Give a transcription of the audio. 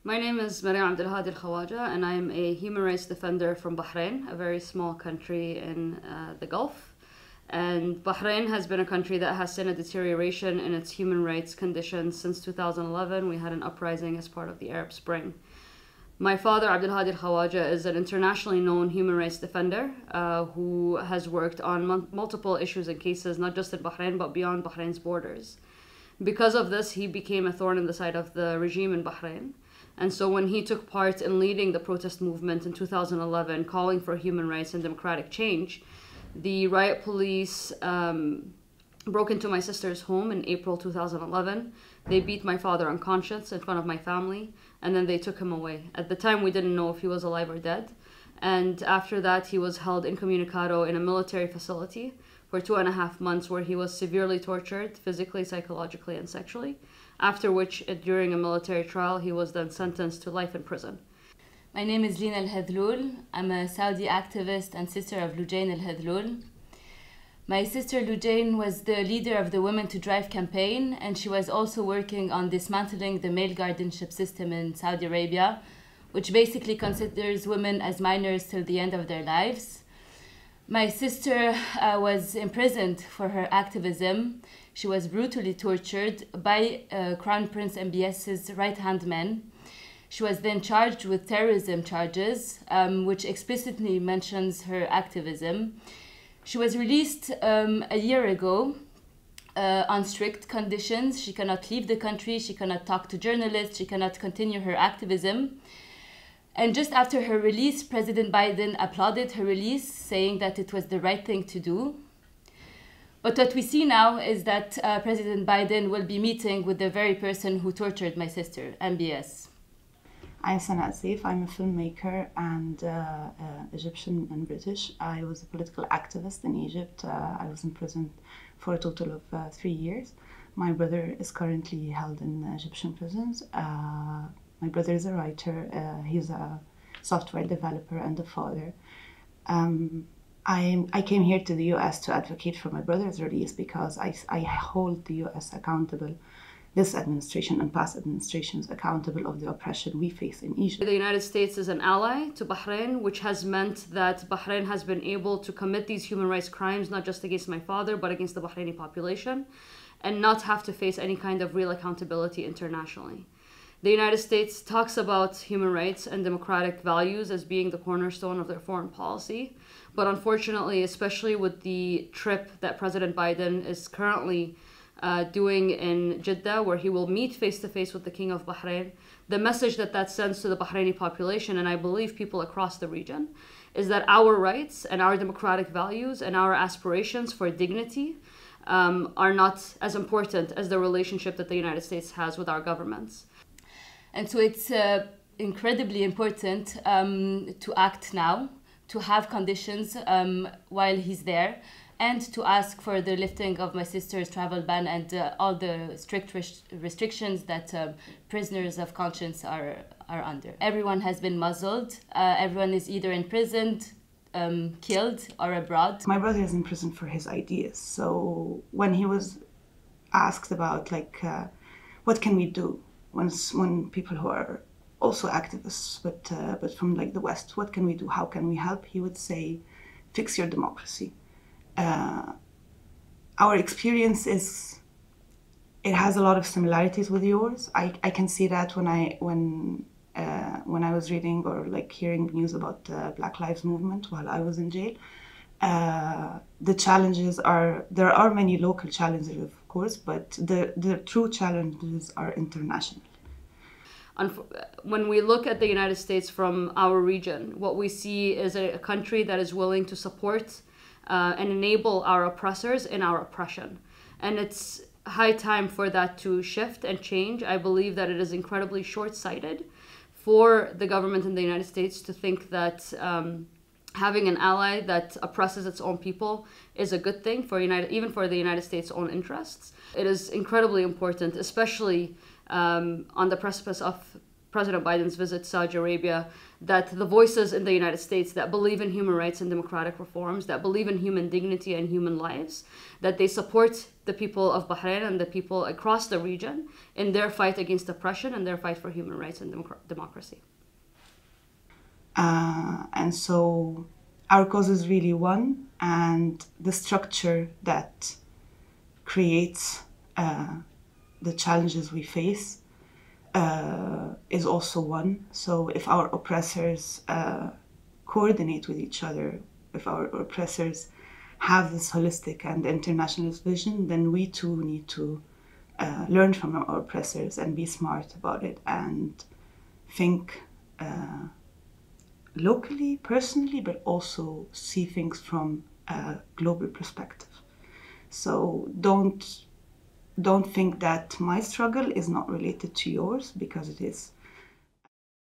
My name is Mariam Abdelhadi Al Khawaja, and I'm a human rights defender from Bahrain, a very small country in the Gulf. And Bahrain has been a country that has seen a deterioration in its human rights conditions since 2011. We had an uprising as part of the Arab Spring. My father, Abdelhadi Al Khawaja, is an internationally known human rights defender who has worked on multiple issues and cases, not just in Bahrain, but beyond Bahrain's borders. Because of this, he became a thorn in the side of the regime in Bahrain. And so when he took part in leading the protest movement in 2011, calling for human rights and democratic change, the riot police broke into my sister's home in April 2011. They beat my father unconscious in front of my family, and then they took him away. At the time, we didn't know if he was alive or dead. And after that, he was held incommunicado in a military facility for 2.5 months, where he was severely tortured physically, psychologically, and sexually. After which, during a military trial, he was then sentenced to life in prison. My name is Lina Al-Hadloul. I'm a Saudi activist and sister of Lujain Al-Hadloul. My sister Lujain was the leader of the Women to Drive campaign, and she was also working on dismantling the male guardianship system in Saudi Arabia, which basically considers women as minors till the end of their lives. My sister was imprisoned for her activism. She was brutally tortured by Crown Prince MBS's right-hand man. She was then charged with terrorism charges, which explicitly mentions her activism. She was released a year ago on strict conditions. She cannot leave the country, she cannot talk to journalists, she cannot continue her activism. And just after her release, President Biden applauded her release, saying that it was the right thing to do. But what we see now is that President Biden will be meeting with the very person who tortured my sister, MBS. I'm Sanaa Seif. I'm a filmmaker and Egyptian and British. I was a political activist in Egypt. I was in prison for a total of 3 years. My brother is currently held in Egyptian prisons. My brother is a writer. He's a software developer and a father. I came here to the US to advocate for my brother's release because I hold the US accountable, this administration and past administrations accountable of the oppression we face in Egypt. The United States is an ally to Bahrain, which has meant that Bahrain has been able to commit these human rights crimes, not just against my father, but against the Bahraini population, and not have to face any kind of real accountability internationally. The United States talks about human rights and democratic values as being the cornerstone of their foreign policy. But unfortunately, especially with the trip that President Biden is currently doing in Jeddah, where he will meet face-to-face with the King of Bahrain, the message that sends to the Bahraini population, and I believe people across the region, is that our rights and our democratic values and our aspirations for dignity are not as important as the relationship that the United States has with our governments. And so it's incredibly important to act now, to have conditions while he's there, and to ask for the lifting of my sister's travel ban and all the strict restrictions that prisoners of conscience are under. Everyone has been muzzled. Everyone is either imprisoned, killed, or abroad. My brother is in prison for his ideas. So when he was asked about what can we do when people who are also activists, but from the West, what can we do? How can we help? He would say, fix your democracy. Our experience it has a lot of similarities with yours. I can see that when I was reading or hearing news about the Black Lives Movement while I was in jail. The challenges there are many local challenges, of course, but the true challenges are international. When we look at the United States from our region, what we see is a country that is willing to support and enable our oppressors in our oppression. And it's high time for that to shift and change. I believe that it is incredibly short-sighted for the government in the United States to think that having an ally that oppresses its own people is a good thing even for the United States' own interests. It is incredibly important, especially on the precipice of President Biden's visit to Saudi Arabia, that the voices in the United States that believe in human rights and democratic reforms, that believe in human dignity and human lives, that they support the people of Bahrain and the people across the region in their fight against oppression and their fight for human rights and democracy. And so our cause is really one, and the structure that creates the challenges we face is also one. So if our oppressors coordinate with each other, if our oppressors have this holistic and internationalist vision, then we too need to learn from our oppressors and be smart about it and think locally, personally, but also see things from a global perspective. So don't think that my struggle is not related to yours, because it is.